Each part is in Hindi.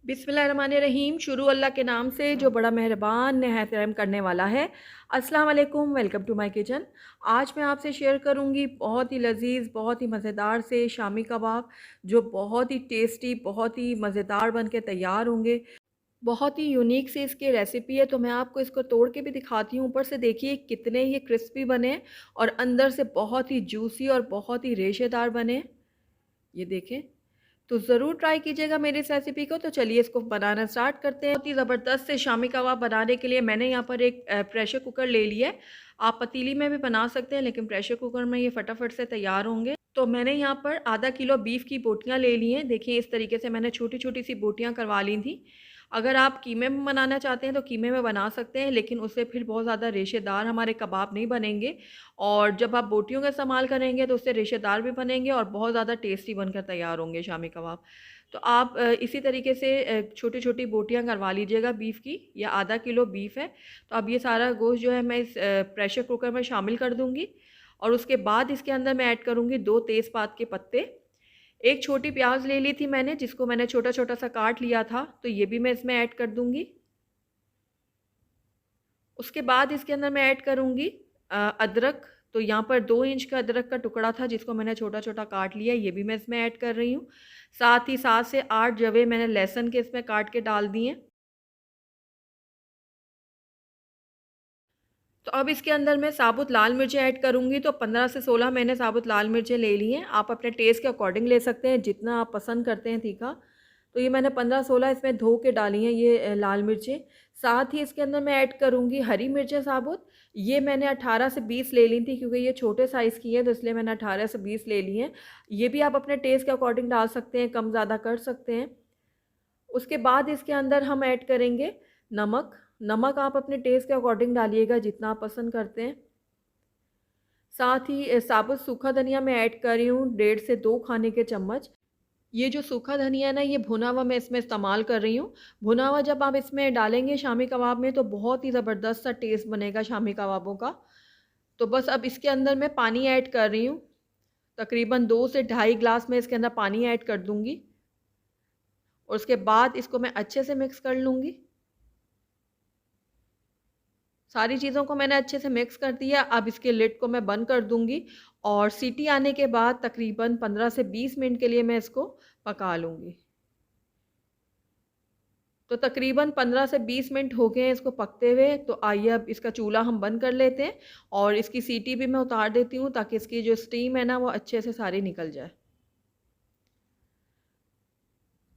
बिस्मिल्लाहिर्रहमानिर्रहीम। शुरू अल्लाह के नाम से जो बड़ा मेहरबान नहायत रहम करने वाला है। अस्सलाम वालेकुम, वेलकम टू माय किचन। आज मैं आपसे शेयर करूंगी बहुत ही लजीज, बहुत ही मज़ेदार से शामी कबाब, जो बहुत ही टेस्टी, बहुत ही मज़ेदार बन के तैयार होंगे। बहुत ही यूनिक सी इसकी रेसिपी है, तो मैं आपको इसको तोड़ के भी दिखाती हूँ। ऊपर से देखिए कितने ये क्रिस्पी बने हैं और अंदर से बहुत ही जूसी और बहुत ही रेशेदार बने हैं। ये देखें, तो ज़रूर ट्राई कीजिएगा मेरी इस रेसिपी को। तो चलिए इसको बनाना स्टार्ट करते हैं। बहुत ही ज़बरदस्त से शामी कबाब बनाने के लिए मैंने यहाँ पर एक प्रेशर कुकर ले लिया है। आप पतीली में भी बना सकते हैं, लेकिन प्रेशर कुकर में ये फटाफट से तैयार होंगे। तो मैंने यहाँ पर आधा किलो बीफ की बोटियाँ ले ली हैं। देखिए इस तरीके से मैंने छोटी छोटी सी बोटियाँ करवा ली थी। अगर आप कीमे में बनाना चाहते हैं तो कीमे में बना सकते हैं, लेकिन उससे फिर बहुत ज़्यादा रेशेदार हमारे कबाब नहीं बनेंगे। और जब आप बोटियों का इस्तेमाल करेंगे तो उससे रेशेदार भी बनेंगे और बहुत ज़्यादा टेस्टी बनकर तैयार होंगे शामी कबाब। तो आप इसी तरीके से छोटी छोटी बोटियां करवा लीजिएगा बीफ की। या आधा किलो बीफ है, तो अब ये सारा गोश्त जो है मैं इस प्रेशर कुकर में शामिल कर दूंगी। और उसके बाद इसके अंदर मैं ऐड करूंगी 2 तेज़पात के पत्ते। एक छोटी प्याज ले ली थी मैंने, जिसको मैंने छोटा छोटा सा काट लिया था, तो ये भी मैं इसमें ऐड कर दूंगी। उसके बाद इसके अंदर मैं ऐड करूंगी अदरक। तो यहाँ पर 2 इंच का अदरक का टुकड़ा था, जिसको मैंने छोटा छोटा काट लिया, ये भी मैं इसमें ऐड कर रही हूँ। साथ ही 7 से 8 जवे मैंने लहसुन के इसमें काट के डाल दिए। तो अब इसके अंदर मैं साबुत लाल मिर्चें ऐड करूँगी। तो 15 से 16 मैंने साबुत लाल मिर्चें ले ली हैं। आप अपने टेस्ट के अकॉर्डिंग ले सकते हैं, जितना आप पसंद करते हैं तीखा। तो ये मैंने 15-16 इसमें धो के डाली हैं ये लाल मिर्चें। साथ ही इसके अंदर मैं ऐड करूँगी हरी मिर्चें साबुत। ये मैंने 18 से 20 ले ली थी, क्योंकि ये छोटे साइज़ की है, तो इसलिए मैंने 18 से 20 ले ली हैं। ये भी आप अपने टेस्ट के अकॉर्डिंग डाल सकते हैं, कम ज़्यादा कर सकते हैं। उसके बाद इसके अंदर हम ऐड करेंगे नमक। नमक आप अपने टेस्ट के अकॉर्डिंग डालिएगा, जितना आप पसंद करते हैं। साथ ही साबुत सूखा धनिया मैं ऐड कर रही हूँ 1.5 से 2 खाने के चम्मच। ये जो सूखा धनिया है ना, ये भुना हुआ मैं इसमें इस्तेमाल कर रही हूँ। भुना हुआ जब आप इसमें डालेंगे शामी कबाब में, तो बहुत ही ज़बरदस्त सा टेस्ट बनेगा शामी कबाबों का। तो बस अब इसके अंदर मैं पानी ऐड कर रही हूँ। तकरीबन 2 से ढाई गिलास में इसके अंदर पानी ऐड कर दूँगी। और उसके बाद इसको मैं अच्छे से मिक्स कर लूँगी। सारी चीज़ों को मैंने अच्छे से मिक्स कर दिया। अब इसके लिड को मैं बंद कर दूँगी और सीटी आने के बाद तकरीबन 15 से 20 मिनट के लिए मैं इसको पका लूँगी। तो तकरीबन 15 से 20 मिनट हो गए हैं इसको पकते हुए। तो आइए अब इसका चूल्हा हम बंद कर लेते हैं और इसकी सीटी भी मैं उतार देती हूँ, ताकि इसकी जो स्टीम है ना, वो अच्छे से सारी निकल जाए।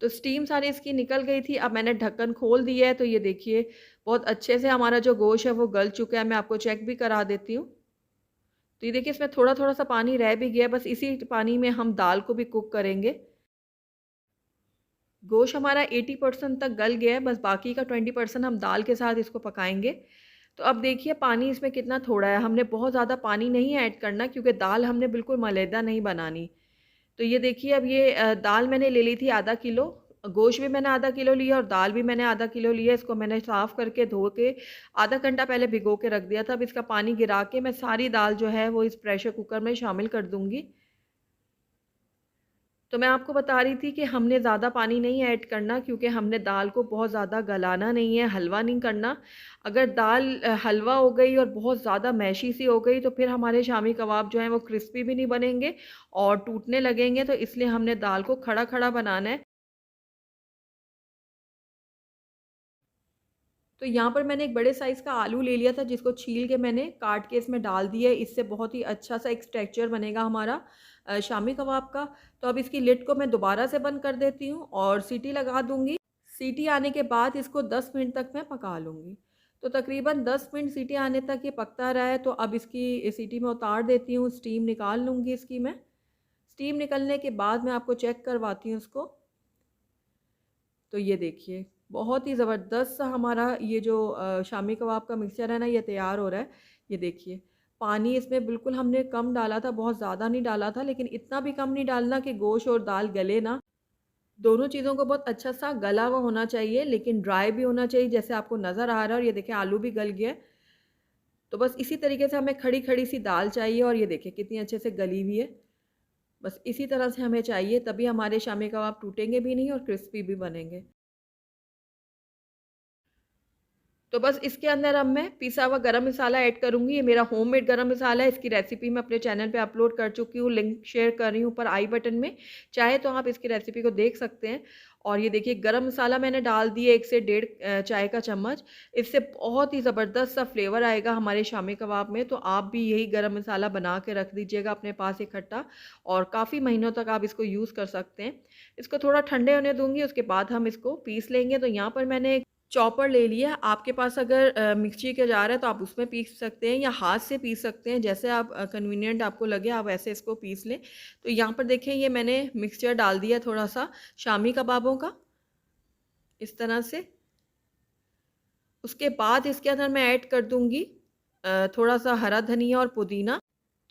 तो स्टीम सारी इसकी निकल गई थी। अब मैंने ढक्कन खोल दिया है, तो ये देखिए बहुत अच्छे से हमारा जो गोश्त है वो गल चुका है। मैं आपको चेक भी करा देती हूँ। तो ये देखिए इसमें थोड़ा थोड़ा सा पानी रह भी गया है। बस इसी पानी में हम दाल को भी कुक करेंगे। गोश्त हमारा 80% तक गल गया है, बस बाकी का 20% हम दाल के साथ इसको पकाएंगे। तो अब देखिए पानी इसमें कितना थोड़ा है। हमने बहुत ज़्यादा पानी नहीं ऐड करना, क्योंकि दाल हमने बिल्कुल मलीदा नहीं बनानी। तो ये देखिए अब ये दाल मैंने ले ली थी आधा किलो। गोश्त भी मैंने आधा किलो लिया और दाल भी मैंने आधा किलो लिया। इसको मैंने साफ़ करके धो के आधा घंटा पहले भिगो के रख दिया था। अब इसका पानी गिरा के मैं सारी दाल जो है वो इस प्रेशर कुकर में शामिल कर दूँगी। तो मैं आपको बता रही थी कि हमने ज़्यादा पानी नहीं ऐड करना, क्योंकि हमने दाल को बहुत ज़्यादा गलाना नहीं है, हलवा नहीं करना। अगर दाल हलवा हो गई और बहुत ज़्यादा मैशी सी हो गई, तो फिर हमारे शामी कबाब जो हैं वो क्रिस्पी भी नहीं बनेंगे और टूटने लगेंगे। तो इसलिए हमने दाल को खड़ा खड़ा बनाना है। तो यहाँ पर मैंने एक बड़े साइज़ का आलू ले लिया था, जिसको छील के मैंने काट के इसमें डाल दिया है। इससे बहुत ही अच्छा सा एक टेक्सचर बनेगा हमारा शामी कबाब का। तो अब इसकी लिड को मैं दोबारा से बंद कर देती हूँ और सीटी लगा दूँगी। सीटी आने के बाद इसको 10 मिनट तक मैं पका लूँगी। तो तकरीबन 10 मिनट सीटी आने तक ये पकता रहा है। तो अब इसकी सीटी मैं उतार देती हूँ, स्टीम निकाल लूँगी इसकी मैं। स्टीम निकलने के बाद मैं आपको चेक करवाती हूँ इसको। तो ये देखिए बहुत ही ज़बरदस्त सा हमारा ये जो शामी कबाब का मिक्सचर है ना, ये तैयार हो रहा है। ये देखिए पानी इसमें बिल्कुल हमने कम डाला था, बहुत ज़्यादा नहीं डाला था, लेकिन इतना भी कम नहीं डालना कि गोश्त और दाल गले ना। दोनों चीज़ों को बहुत अच्छा सा गला हुआ होना चाहिए, लेकिन ड्राई भी होना चाहिए, जैसे आपको नज़र आ रहा है। और ये देखिए आलू भी गल गया है। तो बस इसी तरीके से हमें खड़ी खड़ी सी दाल चाहिए, और ये देखिए कितनी अच्छे से गली हुई है। बस इसी तरह से हमें चाहिए, तभी हमारे शामी कबाब टूटेंगे भी नहीं और क्रिस्पी भी बनेंगे। तो बस इसके अंदर अब मैं पिसा हुआ गरम मसाला ऐड करूँगी। ये मेरा होममेड गरम मसाला है, इसकी रेसिपी मैं अपने चैनल पे अपलोड कर चुकी हूँ, लिंक शेयर कर रही हूँ ऊपर आई बटन में, चाहे तो आप इसकी रेसिपी को देख सकते हैं। और ये देखिए गरम मसाला मैंने डाल दिया 1 से डेढ़ चाय का चम्मच। इससे बहुत ही ज़बरदस्त सा फ्लेवर आएगा हमारे शामी कबाब में, तो आप भी यही गरम मसाला बना के रख दीजिएगा अपने पास इकट्ठा और काफ़ी महीनों तक आप इसको यूज़ कर सकते हैं। इसको थोड़ा ठंडे होने दूँगी, उसके बाद हम इसको पीस लेंगे। तो यहाँ पर मैंने चॉपर ले लिया। आपके पास अगर मिक्सी का जार है तो आप उसमें पीस सकते हैं या हाथ से पीस सकते हैं, जैसे आप कन्वीनिएंट आपको लगे आप वैसे इसको पीस लें। तो यहाँ पर देखें ये मैंने मिक्सचर डाल दिया थोड़ा-सा शामी कबाबों का, इस तरह से। उसके बाद इसके अंदर मैं ऐड कर दूँगी थोड़ा-सा हरा धनिया और पुदीना।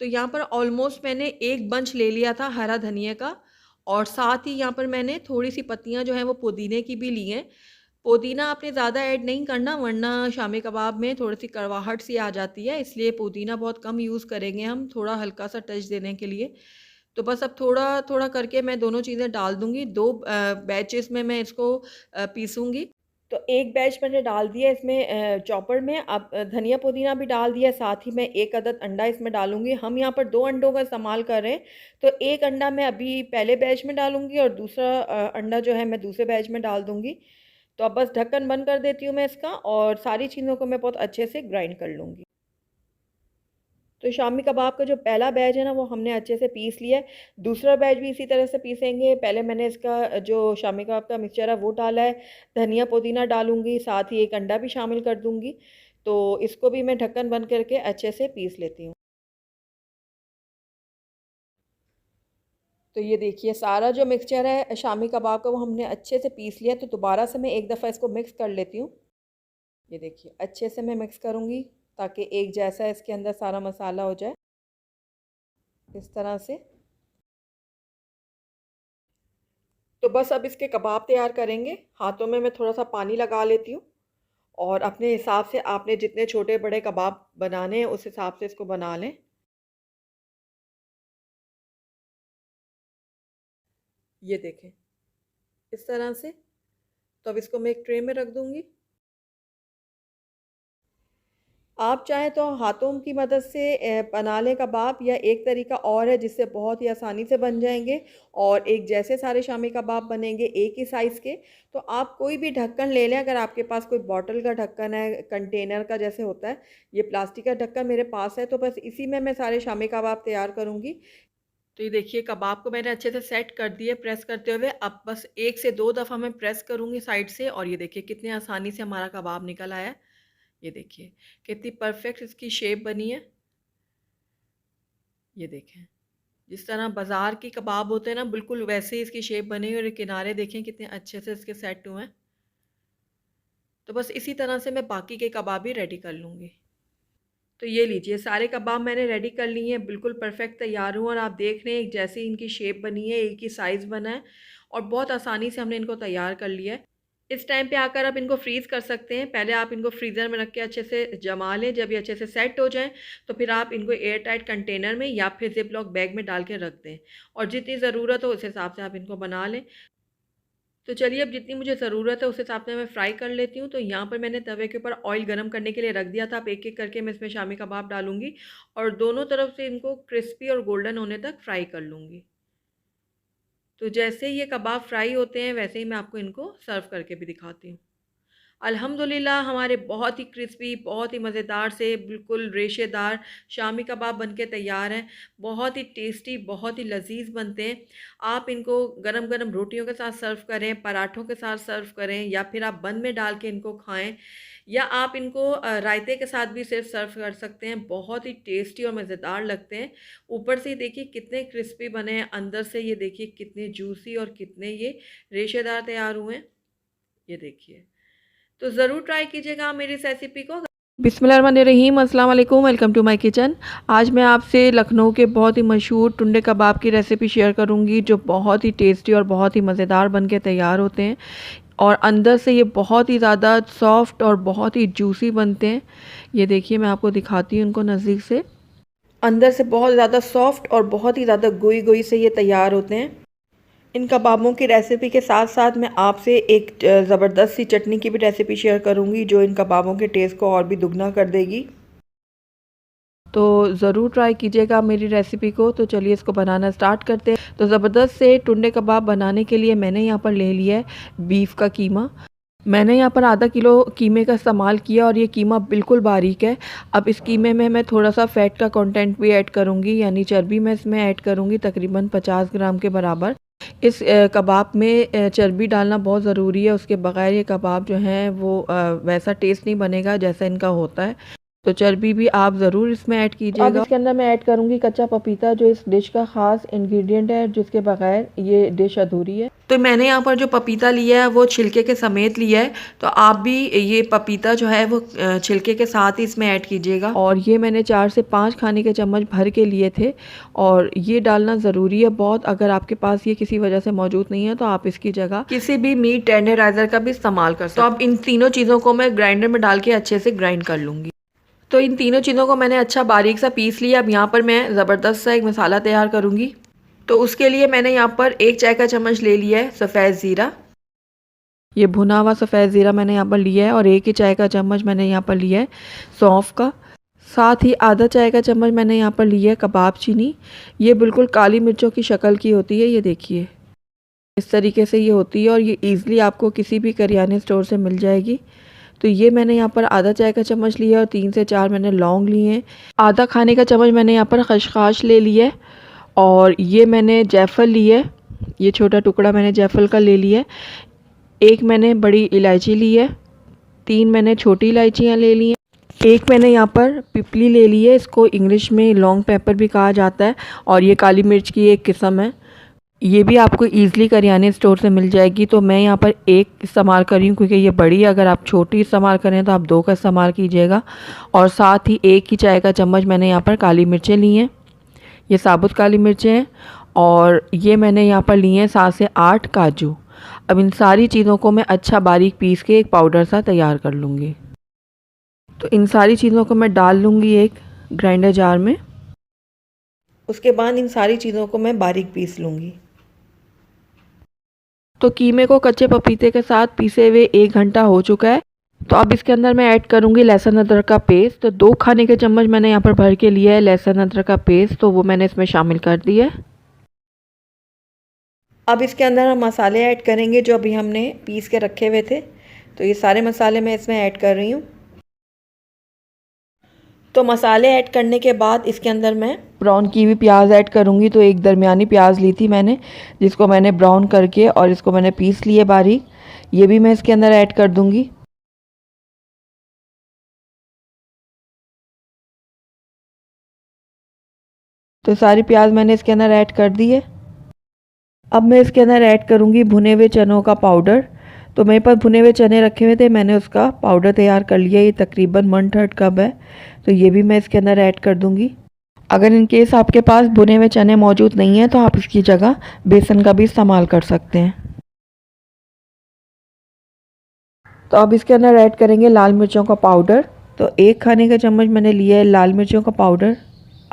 तो यहाँ पर ऑलमोस्ट मैंने 1 बंच ले लिया था हरा धनिया का और साथ ही यहाँ पर मैंने थोड़ी-सी पत्तियाँ जो हैं वो पुदीने की भी ली हैं। पुदीना आपने ज़्यादा ऐड नहीं करना वरना शामी कबाब में थोड़ी-सी कड़वाहट सी आ जाती है, इसलिए पुदीना बहुत कम यूज़ करेंगे हम, थोड़ा हल्का-सा टच देने के लिए। तो बस अब थोड़ा-थोड़ा करके मैं दोनों चीज़ें डाल दूँगी, 2 बैचेज़ में मैं इसको पीसूँगी। तो एक बैच मैंने डाल दिया इसमें चॉपर में। अब धनिया पुदीना भी डाल दिया, साथ ही मैं 1 अदद अंडा इसमें डालूँगी। हम यहाँ पर 2 अंडों का इस्तेमाल कर रहे हैं, तो 1 अंडा मैं अभी पहले बैच में डालूँगी और दूसरा अंडा जो है मैं दूसरे बैच में डाल दूँगी। तो अब बस ढक्कन बंद कर देती हूँ मैं इसका और सारी चीज़ों को मैं बहुत अच्छे से ग्राइंड कर लूँगी। तो शामी कबाब का जो पहला बैच है ना वो हमने अच्छे से पीस लिया है। दूसरा बैच भी इसी तरह से पीसेंगे। पहले मैंने इसका जो शामी कबाब का मिक्सचर है वो डाला है, धनिया पुदीना डालूँगी, साथ ही 1 अंडा भी शामिल कर दूँगी। तो इसको भी मैं ढक्कन बंद करके अच्छे से पीस लेती हूँ। तो ये देखिए सारा जो मिक्सचर है शामी कबाब का वो हमने अच्छे से पीस लिया। तो दोबारा से मैं एक दफ़ा इसको मिक्स कर लेती हूँ। ये देखिए अच्छे से मैं मिक्स करूँगी ताकि एक जैसा इसके अंदर सारा मसाला हो जाए, इस तरह से। तो बस अब इसके कबाब तैयार करेंगे। हाथों में मैं थोड़ा-सा पानी लगा लेती हूँ और अपने हिसाब से आपने जितने छोटे-बड़े कबाब बनाने हैं उस हिसाब से इसको बना लें। ये देखें, इस तरह से। तो अब इसको मैं एक ट्रे में रख दूँगी। आप चाहें तो हाथों की मदद से बना लें कबाब, या एक तरीका और है जिससे बहुत ही आसानी से बन जाएँगे और एक जैसे सारे शामी कबाब बनेंगे एक ही साइज़ के। तो आप कोई भी ढक्कन ले लें, अगर आपके पास कोई बॉटल का ढक्कन है, कंटेनर का जैसे होता है, ये प्लास्टिक का ढक्कन मेरे पास है, तो बस इसी में मैं सारे शामी कबाब तैयार करूँगी। तो ये देखिए कबाब को मैंने अच्छे से सेट कर दिए प्रेस करते हुए। अब बस 1 से 2 दफ़ा मैं प्रेस करूँगी साइड से और ये देखिए कितनी आसानी से हमारा कबाब निकल आया है। ये देखिए कितनी परफेक्ट इसकी शेप बनी है। ये देखें जिस तरह बाज़ार की कबाब होते हैं ना बिल्कुल वैसे ही इसकी शेप बनी हुई है और किनारे देखें कितने अच्छे से इसके सेट हुए हैं। तो बस इसी तरह से मैं बाकी के कबाब भी रेडी कर लूँगी। तो ये लीजिए सारे कबाब मैंने रेडी कर लिए हैं, बिल्कुल परफेक्ट तैयार हुए और आप देख रहे हैं एक जैसी इनकी शेप बनी है, एक ही साइज़ बना है और बहुत आसानी से हमने इनको तैयार कर लिया है। इस टाइम पे आकर आप इनको फ्रीज़ कर सकते हैं। पहले आप इनको फ्रीज़र में रख के अच्छे से जमा लें, जब ये अच्छे से सेट हो जाएँ तो फिर आप इनको एयर टाइट कंटेनर में या फिर ज़िप लॉक बैग में डाल के रख दें और जितनी ज़रूरत हो उस हिसाब से आप इनको बना लें। तो चलिए अब जितनी मुझे ज़रूरत है उस हिसाब से मैं फ्राई कर लेती हूँ। तो यहाँ पर मैंने तवे के ऊपर ऑयल गरम करने के लिए रख दिया था। अब एक-एक करके मैं इसमें शामी कबाब डालूँगी और दोनों तरफ से इनको क्रिस्पी और गोल्डन होने तक फ्राई कर लूँगी। तो जैसे ही ये कबाब फ्राई होते हैं वैसे ही मैं आपको इनको सर्व करके भी दिखाती हूँ। अल्हम्दुलिल्लाह हमारे बहुत ही क्रिस्पी, बहुत ही मज़ेदार से बिल्कुल रेशेदार शामी कबाब बनके तैयार हैं। बहुत ही टेस्टी, बहुत ही लज़ीज़ बनते हैं। आप इनको गरम-गरम रोटियों के साथ सर्व करें, पराठों के साथ सर्व करें या फिर आप बन में डाल के इनको खाएँ या आप इनको रायते के साथ भी सिर्फ़ सर्व कर सकते हैं। बहुत ही टेस्टी और मज़ेदार लगते हैं। ऊपर से देखिए कितने क्रिस्पी बने हैं, अंदर से ये देखिए कितने जूसी और कितने ये रेशेदार तैयार हुए हैं। ये देखिए। तो ज़रूर ट्राई कीजिएगा आप मेरी इस रेसिपी को। बिस्मिल्लाहिर्रहमानिर्रहीम, अस्सलाम वालेकुम, वेलकम टू माय किचन। आज मैं आपसे लखनऊ के बहुत ही मशहूर टुंडे कबाब की रेसिपी शेयर करूंगी जो बहुत ही टेस्टी और बहुत ही मज़ेदार बन के तैयार होते हैं और अंदर से ये बहुत ही ज़्यादा सॉफ्ट और बहुत ही जूसी बनते हैं। ये देखिए मैं आपको दिखाती हूँ उनको नज़दीक से। अंदर से बहुत ज़्यादा सॉफ्ट और बहुत ही ज़्यादा गोई गोई से ये तैयार होते हैं। इन कबाबों की रेसिपी के साथ साथ मैं आपसे एक ज़बरदस्त सी चटनी की भी रेसिपी शेयर करूंगी जो इन कबाबों के टेस्ट को और भी दुगना कर देगी। तो ज़रूर ट्राई कीजिएगा मेरी रेसिपी को। तो चलिए इसको बनाना स्टार्ट करते हैं। तो ज़बरदस्त से टुंडे कबाब बनाने के लिए मैंने यहाँ पर ले लिया है बीफ का कीमा। मैंने यहाँ पर आधा किलो कीमे का इस्तेमाल किया और ये कीमा बिल्कुल बारीक है। अब इस कीमे में मैं थोड़ा सा फ़ैट का कंटेंट भी ऐड करूँगी, यानी चर्बी मैं इसमें ऐड करूँगी तकरीबन 50 ग्राम के बराबर। इस कबाब में चर्बी डालना बहुत ज़रूरी है, उसके बग़ैर ये कबाब जो हैं वो वैसा टेस्ट नहीं बनेगा जैसा इनका होता है। तो चर्बी भी आप ज़रूर इसमें ऐड कीजिएगा। अब इसके अंदर मैं ऐड करूँगी कच्चा पपीता जो इस डिश का ख़ास इंग्रेडिएंट है, जिसके बगैर ये डिश अधूरी है। तो मैंने यहाँ पर जो पपीता लिया है वो छिलके के समेत लिया है। तो आप भी ये पपीता जो है वो छिलके के साथ ही इसमें ऐड कीजिएगा। और ये मैंने 4 से 5 खाने के चम्मच भर के लिए थे और ये डालना ज़रूरी है बहुत। अगर आपके पास ये किसी वजह से मौजूद नहीं है तो आप इसकी जगह किसी भी मीट टेंडराइज़र का भी इस्तेमाल कर सकते हैं। तो अब इन तीनों चीज़ों को मैं ग्राइंडर में डाल के अच्छे से ग्राइंड कर लूँगी। तो इन तीनों चीज़ों को मैंने अच्छा बारीक सा पीस लिया। अब यहाँ पर मैं ज़बरदस्त सा एक मसाला तैयार करूँगी। तो उसके लिए मैंने यहाँ पर 1 चाय का चम्मच ले लिया है सफ़ेद ज़ीरा। ये भुना हुआ सफ़ेद ज़ीरा मैंने यहाँ पर लिया है। और 1 ही चाय का चम्मच मैंने यहाँ पर लिया है सौंफ का। साथ ही आधा चाय का चम्मच मैंने यहाँ पर लिया है कबाब चीनी। ये बिल्कुल काली मिर्चों की शक्ल की होती है, ये देखिए इस तरीके से ये होती है और ये ईज़िली आपको किसी भी करियाने स्टोर से मिल जाएगी। तो ये मैंने यहाँ पर आधा चाय का चम्मच लिया और 3 से 4 मैंने लौंग लिए हैं। आधा खाने का चम्मच मैंने यहाँ पर खसखस ले लिया है और ये मैंने जायफल ली है, ये छोटा टुकड़ा मैंने जायफल का ले लिया है। 1 मैंने बड़ी इलायची ली है, 3 मैंने छोटी इलायचियाँ ले ली हैं, 1 मैंने यहाँ पर पिपली ले ली है, इसको इंग्लिश में लॉन्ग पेपर भी कहा जाता है और ये काली मिर्च की एक किस्म है। ये भी आपको ईज़िली करियाने स्टोर से मिल जाएगी। तो मैं यहाँ पर 1 इस्तेमाल कर रही हूँ क्योंकि ये बड़ी है। अगर आप छोटी इस्तेमाल करें तो आप 2 का इस्तेमाल कीजिएगा। और साथ ही 1 ही चाय का चम्मच मैंने यहाँ पर काली मिर्चें ली हैं, ये साबुत काली मिर्चें हैं। और ये मैंने यहाँ पर लिए हैं 7 से 8 काजू। अब इन सारी चीज़ों को मैं अच्छा बारीक पीस के एक पाउडर सा तैयार कर लूँगी। तो इन सारी चीज़ों को मैं डाल लूँगी एक ग्राइंडर जार में। उसके बाद इन सारी चीज़ों को मैं बारीक पीस लूँगी। तो कीमे को कच्चे पपीते के साथ पीसे हुए 1 घंटा हो चुका है। तो अब इसके अंदर मैं ऐड करूँगी लहसुन अदरक का पेस्ट। तो 2 खाने के चम्मच मैंने यहाँ पर भर के लिया है लहसुन अदरक का पेस्ट, तो वो मैंने इसमें शामिल कर दिया है। अब इसके अंदर हम मसाले ऐड करेंगे जो अभी हमने पीस के रखे हुए थे। तो ये सारे मसाले मैं इसमें ऐड कर रही हूँ। तो मसाले ऐड करने के बाद इसके अंदर मैं ब्राउन की हुई प्याज ऐड करूँगी। तो एक दरमियानी प्याज ली थी मैंने, जिसको मैंने ब्राउन करके और इसको मैंने पीस लिए बारीक। ये भी मैं इसके अंदर ऐड कर दूँगी। तो सारी प्याज मैंने इसके अंदर ऐड कर दी है। अब मैं इसके अंदर ऐड करूँगी भुने हुए चनों का पाउडर। तो मेरे पास भुने हुए चने रखे हुए थे, मैंने उसका पाउडर तैयार कर लिया। ये तकरीबन 1/3 कप है। तो ये भी मैं इसके अंदर ऐड कर दूँगी। अगर इन केस आपके पास भुने हुए चने मौजूद नहीं हैं तो आप इसकी जगह बेसन का भी इस्तेमाल कर सकते हैं। तो अब इसके अंदर ऐड करेंगे लाल मिर्चों का पाउडर। तो 1 खाने का चम्मच मैंने लिया है लाल मिर्चों का पाउडर।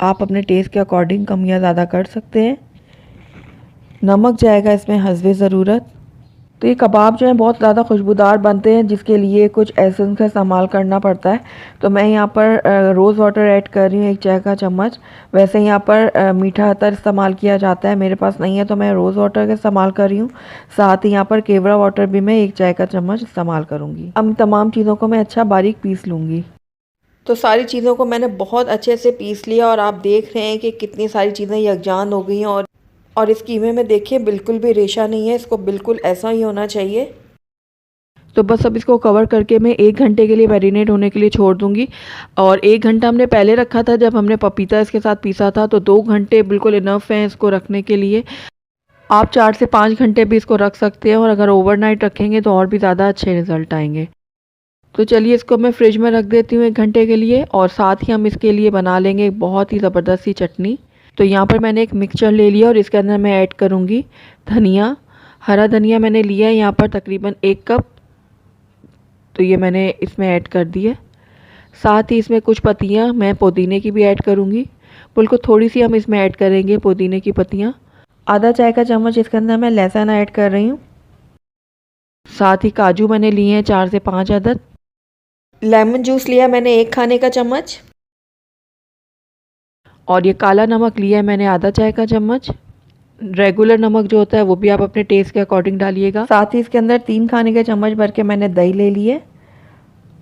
आप अपने टेस्ट के अकॉर्डिंग कम या ज़्यादा कर सकते हैं। नमक जाएगा इसमें हस्बे ज़रूरत। तो ये कबाब जो है बहुत ज़्यादा खुशबूदार बनते हैं, जिसके लिए कुछ एसेंस का इस्तेमाल करना पड़ता है। तो मैं यहाँ पर रोज़ वाटर ऐड कर रही हूँ 1 चाय का चम्मच। वैसे यहाँ पर मीठा अतर इस्तेमाल किया जाता है, मेरे पास नहीं है तो मैं रोज़ वाटर का इस्तेमाल कर रही हूँ। साथ ही यहाँ पर केवड़ा वाटर भी मैं 1 चाय का चम्मच इस्तेमाल करूँगी। अब तमाम चीज़ों को मैं अच्छा बारीक पीस लूँगी। तो सारी चीज़ों को मैंने बहुत अच्छे से पीस लिया और आप देख रहे हैं कि कितनी सारी चीज़ें यकजान हो गई हैं। और इस कीमे में देखिए बिल्कुल भी रेशा नहीं है, इसको बिल्कुल ऐसा ही होना चाहिए। तो बस अब इसको कवर करके मैं 1 घंटे के लिए मैरिनेट होने के लिए छोड़ दूंगी। और 1 घंटा हमने पहले रखा था जब हमने पपीता इसके साथ पीसा था। तो 2 घंटे बिल्कुल इनफ हैं इसको रखने के लिए। आप 4 से 5 घंटे भी इसको रख सकते हैं और अगर ओवरनाइट रखेंगे तो और भी ज़्यादा अच्छे रिज़ल्ट आएंगे। तो चलिए इसको मैं फ्रिज में रख देती हूँ 1 घंटे के लिए। और साथ ही हम इसके लिए बना लेंगे एक बहुत ही ज़बरदस्त सी चटनी। तो यहाँ पर मैंने एक मिक्सचर ले लिया और इसके अंदर मैं ऐड करूँगी धनिया। हरा धनिया मैंने लिया है यहाँ पर तकरीबन 1 कप। तो ये मैंने इसमें ऐड कर दिया। साथ ही इसमें कुछ पत्तियाँ मैं पुदीने की भी ऐड करूँगी। बिल्कुल थोड़ी सी हम इसमें ऐड करेंगे पुदीने की पत्तियाँ। आधा चाय का चम्मच इसके अंदर मैं लहसुन ऐड कर रही हूँ। साथ ही काजू मैंने लिए हैं 4 से 5 अदद। लेमन जूस लिया मैंने 1 खाने का चम्मच। और ये काला नमक लिया है मैंने आधा चाय का चम्मच। रेगुलर नमक जो होता है वो भी आप अपने टेस्ट के अकॉर्डिंग डालिएगा। साथ ही इसके अंदर 3 खाने के चम्मच भर के मैंने दही ले ली है।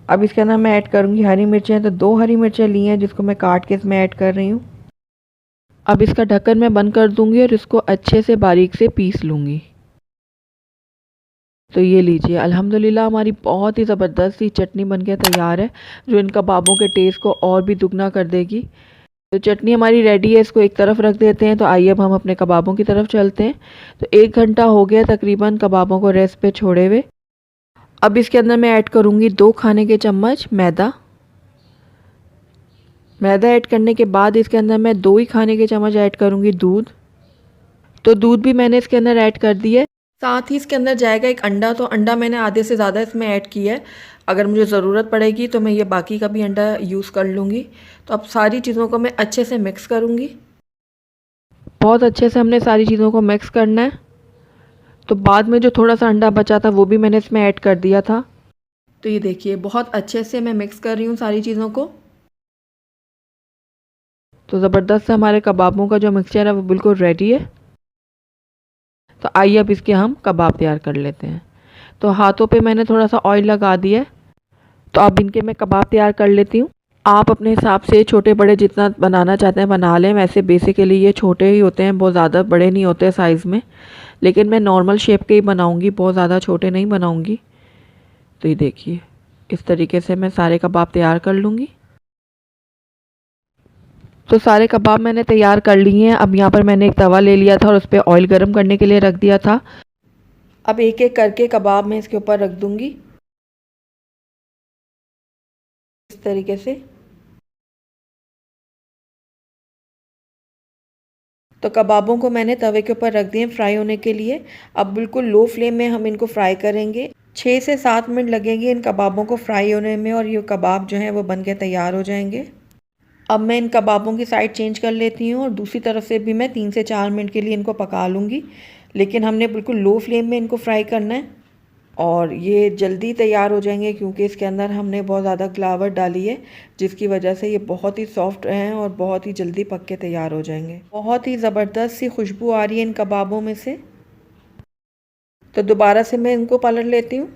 अब इसके अंदर मैं ऐड करूँगी हरी मिर्चें, तो 2 हरी मिर्चें ली हैं जिसको मैं काट के इसमें ऐड कर रही हूँ। अब इसका ढक्कन मैं बंद कर दूँगी और इसको अच्छे से बारीक से पीस लूँगी। तो ये लीजिए, अल्हम्दुलिल्लाह हमारी बहुत ही ज़बरदस्त सी चटनी बनके तैयार है, जो इन कबाबों के टेस्ट को और भी दुगना कर देगी। तो चटनी हमारी रेडी है, इसको एक तरफ रख देते हैं। तो आइए अब हम अपने कबाबों की तरफ चलते हैं। तो 1 घंटा हो गया तकरीबन कबाबों को रेस्ट पे छोड़े हुए। अब इसके अंदर मैं ऐड करूँगी 2 खाने के चम्मच मैदा। मैदा ऐड करने के बाद इसके अंदर मैं 2 ही खाने के चम्मच ऐड करूँगी दूध। तो दूध भी मैंने इसके अंदर ऐड कर दिया है। साथ ही इसके अंदर जाएगा 1 अंडा। तो अंडा मैंने आधे से ज़्यादा इसमें ऐड किया है। अगर मुझे ज़रूरत पड़ेगी तो मैं ये बाकी का भी अंडा यूज़ कर लूँगी। तो अब सारी चीज़ों को मैं अच्छे से मिक्स करूँगी। बहुत अच्छे से हमने सारी चीज़ों को मिक्स करना है। तो बाद में जो थोड़ा सा अंडा बचा था वो भी मैंने इसमें ऐड कर दिया था। तो ये देखिए, बहुत अच्छे से मैं मिक्स कर रही हूँ सारी चीज़ों को। तो ज़बरदस्त से हमारे कबाबों का जो मिक्सचर है वो बिल्कुल रेडी है। तो आइए अब इसके हम कबाब तैयार कर लेते हैं। तो हाथों पे मैंने थोड़ा सा ऑयल लगा दिया है। तो अब इनके मैं कबाब तैयार कर लेती हूँ। आप अपने हिसाब से छोटे बड़े जितना बनाना चाहते हैं बना लें। वैसे बेसिकली ये छोटे ही होते हैं, बहुत ज़्यादा बड़े नहीं होते साइज़ में। लेकिन मैं नॉर्मल शेप के ही बनाऊँगी, बहुत ज़्यादा छोटे नहीं बनाऊँगी। तो ये देखिए, इस तरीके से मैं सारे कबाब तैयार कर लूँगी। तो सारे कबाब मैंने तैयार कर लिए हैं। अब यहाँ पर मैंने एक तवा ले लिया था और उस पर ऑयल गर्म करने के लिए रख दिया था। अब एक एक करके कबाब मैं इसके ऊपर रख दूँगी इस तरीके से। तो कबाबों को मैंने तवे के ऊपर रख दिए फ्राई होने के लिए। अब बिल्कुल लो फ्लेम में हम इनको फ्राई करेंगे। 6 से 7 मिनट लगेंगे इन कबाबों को फ्राई होने में और ये कबाब जो हैं वो बन के तैयार हो जाएंगे। अब मैं इन कबाबों की साइड चेंज कर लेती हूँ और दूसरी तरफ से भी मैं 3 से 4 मिनट के लिए इनको पका लूँगी। लेकिन हमने बिल्कुल लो फ्लेम में इनको फ्राई करना है और ये जल्दी तैयार हो जाएंगे क्योंकि इसके अंदर हमने बहुत ज़्यादा ग्लावट डाली है, जिसकी वजह से ये बहुत ही सॉफ्ट हैं और बहुत ही जल्दी पक के तैयार हो जाएंगे। बहुत ही ज़बरदस्त सी खुशबू आ रही है इन कबाबों में से। तो दोबारा से मैं इनको पलट लेती हूँ।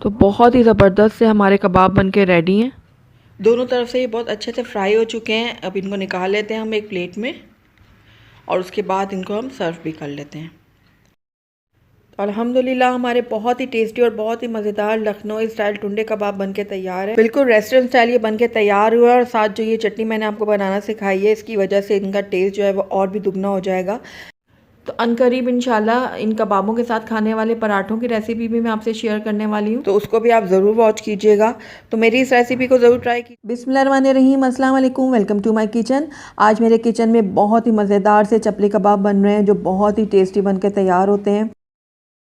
तो बहुत ही ज़बरदस्त से हमारे कबाब बन के रेडी हैं। दोनों तरफ से ये बहुत अच्छे से फ्राई हो चुके हैं। अब इनको निकाल लेते हैं हम एक प्लेट में और उसके बाद इनको हम सर्व भी कर लेते हैं। अल्हम्दुलिल्लाह हमारे बहुत ही टेस्टी और बहुत ही मज़ेदार लखनऊ स्टाइल टुंडे कबाब बनके तैयार है। बिल्कुल रेस्टोरेंट स्टाइल ये बनके तैयार हुआ है। और साथ जो ये चटनी मैंने आपको बनाना सिखाई है, इसकी वजह से इनका टेस्ट जो है वो और भी दुगना हो जाएगा। तो अनकरीब इंशाल्लाह इन कबाबों के साथ खाने वाले पराठों की रेसिपी भी मैं आपसे शेयर करने वाली हूँ, तो उसको भी आप ज़रूर वॉच कीजिएगा। तो मेरी इस रेसिपी को ज़रूर ट्राई कीजिए। बिस्मिल्लाहिर्रहमानिर्रहीम, अस्सलाम वालेकुम, वेलकम टू माय किचन। आज मेरे किचन में बहुत ही मज़ेदार से चपली कबाब बन रहे हैं जो बहुत ही टेस्टी बन के तैयार होते हैं।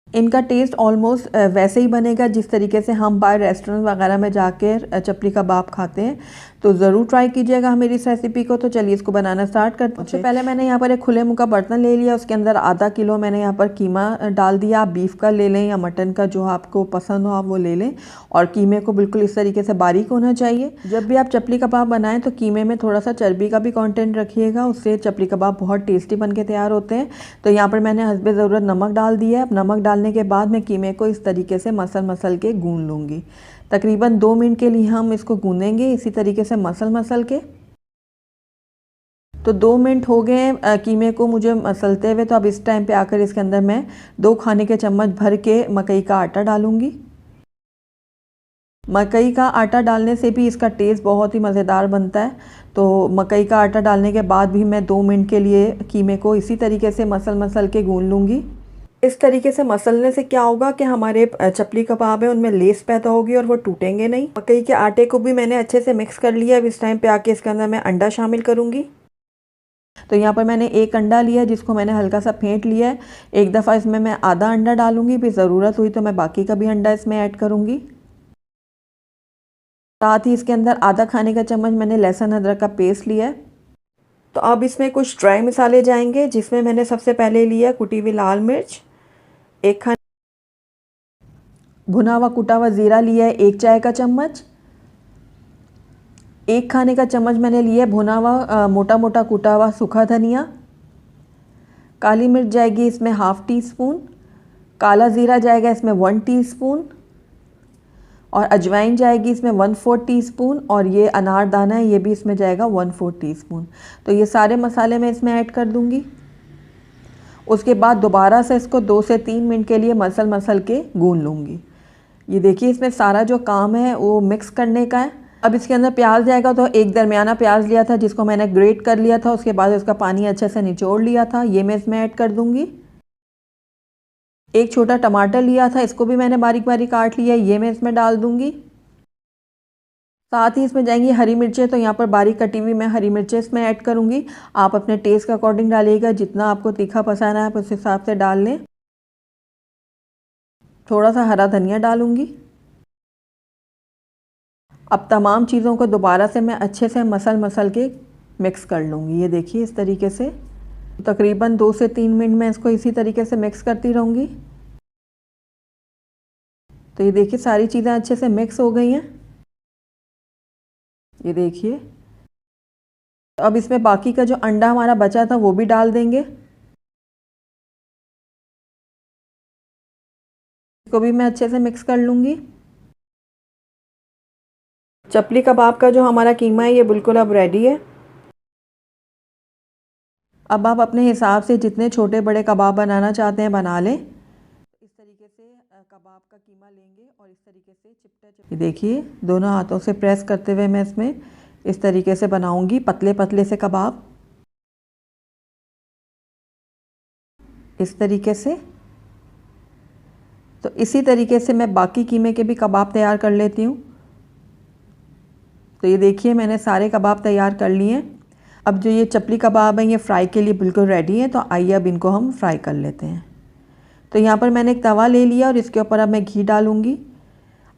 इनका टेस्ट ऑलमोस्ट वैसे ही बनेगा जिस तरीके से हम बाहर रेस्टोरेंट वगैरह में जाकर चपली कबाब खाते हैं। तो ज़रूर ट्राई कीजिएगा मेरी इस रेसिपी को। तो चलिए इसको बनाना स्टार्ट करते हैं। सबसे पहले मैंने यहाँ पर एक खुले मुँह का बर्तन ले लिया। उसके अंदर आधा किलो मैंने यहाँ पर कीमा डाल दिया। आप बीफ का ले लें या मटन का, जो आपको पसंद हो आप वो ले लें। और कीमे को बिल्कुल इस तरीके से बारीक होना चाहिए। जब भी आप चपली कबाब बनाएं तो कीमे में थोड़ा सा चर्बी का भी कंटेंट रखिएगा, उससे चपली कबाब बहुत टेस्टी बन के तैयार होते हैं। तो यहाँ पर मैंने हस्बे ज़रूरत नमक डाल दिया है। अब नमक डालने के बाद मैं कीमे को इस तरीके से मसल के गूंद लूँगी। तकरीबन 2 मिनट के लिए हम इसको गूंदेंगे इसी तरीके से मसल के। तो 2 मिनट हो गए कीमे को मुझे मसलते हुए। तो अब इस टाइम पे आकर इसके अंदर मैं 2 खाने के चम्मच भर के मकई का आटा डालूंगी। मकई का आटा डालने से भी इसका टेस्ट बहुत ही मज़ेदार बनता है। तो मकई का आटा डालने के बाद भी मैं 2 मिनट के लिए कीमे को इसी तरीके से मसल के गूंद लूँगी। इस तरीके से मसलने से क्या होगा कि हमारे चपली कबाब है उनमें लेस पैदा होगी और वो टूटेंगे नहीं। मकई के आटे को भी मैंने अच्छे से मिक्स कर लिया। अब इस टाइम पे आके इसके अंदर मैं अंडा शामिल करूँगी। तो यहाँ पर मैंने 1 अंडा लिया जिसको मैंने हल्का सा फेंट लिया है। एक दफ़ा इसमें मैं आधा अंडा डालूंगी, फिर ज़रूरत हुई तो मैं बाकी का भी अंडा इसमें ऐड करूँगी। साथ ही इसके अंदर आधा खाने का चम्मच मैंने लहसुन अदरक का पेस्ट लिया है। तो अब इसमें कुछ ड्राई मसाले जाएंगे, जिसमें मैंने सबसे पहले लिया कुटी हुई लाल मिर्च, एक खाने भुना हुआ कुटा हुआ ज़ीरा लिया है 1 चाय का चम्मच, 1 खाने का चम्मच मैंने लिया है भुना हुआ मोटा मोटा कुटा हुआ सूखा धनिया, काली मिर्च जाएगी इसमें ½ टी स्पून, काला ज़ीरा जाएगा इसमें 1 टीस्पून और अजवाइन जाएगी इसमें 1/4 टीस्पून और ये अनारदाना है ये भी इसमें जाएगा 1/4 टीस्पून। तो ये सारे मसाले मैं इसमें ऐड कर दूंगी। उसके बाद दोबारा से इसको 2 से 3 मिनट के लिए मसल के गूंद लूँगी। ये देखिए इसमें सारा जो काम है वो मिक्स करने का है। अब इसके अंदर प्याज जाएगा, तो एक दरमियाना प्याज लिया था जिसको मैंने ग्रेट कर लिया था, उसके बाद उसका पानी अच्छे से निचोड़ लिया था, ये मैं इसमें ऐड कर दूँगी। एक छोटा टमाटर लिया था, इसको भी मैंने बारीक बारीक काट लिया है, ये मैं इसमें डाल दूँगी। साथ ही इसमें जाएंगी हरी मिर्चें, तो यहाँ पर बारीक कटी हुई मैं हरी मिर्चें इसमें ऐड करूँगी। आप अपने टेस्ट के अकॉर्डिंग डालिएगा, जितना आपको तीखा पसंद है आप उस हिसाब से डाल लें। थोड़ा सा हरा धनिया डालूँगी। अब तमाम चीज़ों को दोबारा से मैं अच्छे से मसल के मिक्स कर लूँगी। ये देखिए इस तरीके से तकरीबन 2 से 3 मिनट में इसको इसी तरीके से मिक्स करती रहूँगी। तो ये देखिए सारी चीज़ें अच्छे से मिक्स हो गई हैं। ये देखिए अब इसमें बाकी का जो अंडा हमारा बचा था वो भी डाल देंगे। इसको भी मैं अच्छे से मिक्स कर लूँगी। चपली कबाब का जो हमारा कीमा है ये बिल्कुल अब रेडी है। अब आप अपने हिसाब से जितने छोटे बड़े कबाब बनाना चाहते हैं बना लें। इस तरीके से कबाब का कीमा लेंगे और इस तरीके से चिपटा देखिए दोनों हाथों से प्रेस करते हुए मैं इसमें इस तरीके से बनाऊंगी पतले पतले से कबाब, इस तरीके से। तो इसी तरीके से मैं बाकी कीमे के भी कबाब तैयार कर लेती हूँ। तो ये देखिए मैंने सारे कबाब तैयार कर लिए हैं। अब जो ये चपली कबाब हैं ये फ्राई के लिए बिल्कुल रेडी हैं, तो आइए अब इनको हम फ्राई कर लेते हैं। तो यहाँ पर मैंने एक तवा ले लिया और इसके ऊपर अब मैं घी डालूँगी।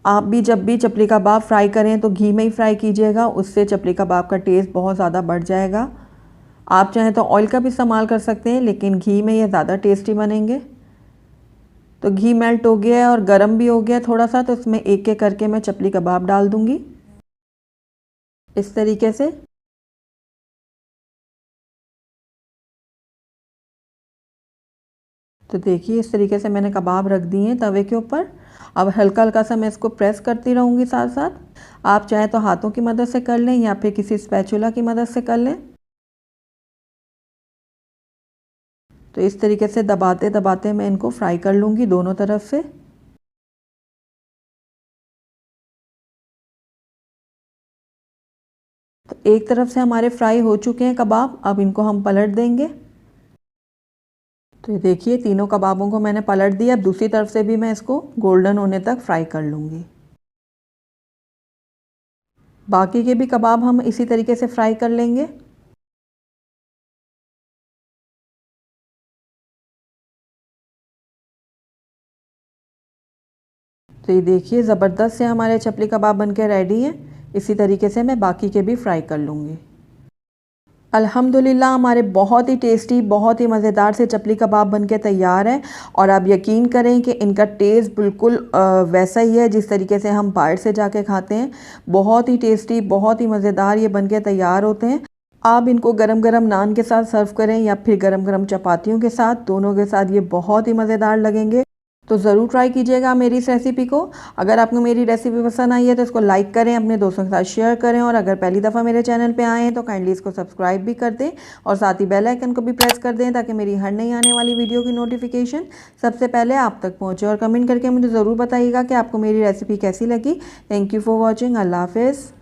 आप भी जब भी चपली कबाब फ्राई करें तो घी में ही फ्राई कीजिएगा, उससे चपली कबाब का टेस्ट बहुत ज़्यादा बढ़ जाएगा। आप चाहें तो ऑयल का भी इस्तेमाल कर सकते हैं, लेकिन घी में ये ज़्यादा टेस्टी बनेंगे। तो घी मेल्ट हो गया है और गर्म भी हो गया थोड़ा सा, तो इसमें एक एक करके मैं चपली कबाब डाल दूँगी इस तरीके से। तो देखिए इस तरीके से मैंने कबाब रख दिए हैं तवे के ऊपर। अब हल्का हल्का सा मैं इसको प्रेस करती रहूँगी साथ साथ। आप चाहे तो हाथों की मदद से कर लें या फिर किसी स्पैचुला की मदद से कर लें। तो इस तरीके से दबाते दबाते मैं इनको फ्राई कर लूँगी दोनों तरफ से। तो एक तरफ से हमारे फ्राई हो चुके हैं कबाब, अब इनको हम पलट देंगे। तो ये देखिए तीनों कबाबों को मैंने पलट दिया। अब दूसरी तरफ से भी मैं इसको गोल्डन होने तक फ्राई कर लूँगी। बाकी के भी कबाब हम इसी तरीके से फ्राई कर लेंगे। तो ये देखिए ज़बरदस्त से हमारे चपली कबाब बनके रेडी हैं। इसी तरीके से मैं बाकी के भी फ्राई कर लूँगी। अल्हम्दुलिल्लाह हमारे बहुत ही टेस्टी बहुत ही मज़ेदार से चपली कबाब बनके तैयार हैं। और आप यकीन करें कि इनका टेस्ट बिल्कुल वैसा ही है जिस तरीके से हम बाहर से जाके खाते हैं। बहुत ही टेस्टी बहुत ही मज़ेदार ये बनके तैयार होते हैं। आप इनको गरम गरम नान के साथ सर्व करें या फिर गरम गरम चपातियों के साथ, दोनों के साथ ये बहुत ही मज़ेदार लगेंगे। तो ज़रूर ट्राई कीजिएगा मेरी इस रेसिपी को। अगर आपको मेरी रेसिपी पसंद आई है तो इसको लाइक करें, अपने दोस्तों के साथ शेयर करें, और अगर पहली दफ़ा मेरे चैनल पे आए हैं तो काइंडली इसको सब्सक्राइब भी कर दें और साथ ही बेल आइकन को भी प्रेस कर दें ताकि मेरी हर नई आने वाली वीडियो की नोटिफिकेशन सबसे पहले आप तक पहुँचे। और कमेंट करके मुझे ज़रूर बताइएगा कि आपको मेरी रेसिपी कैसी लगी। Thank you for watching. अल्लाह हाफ़िज़।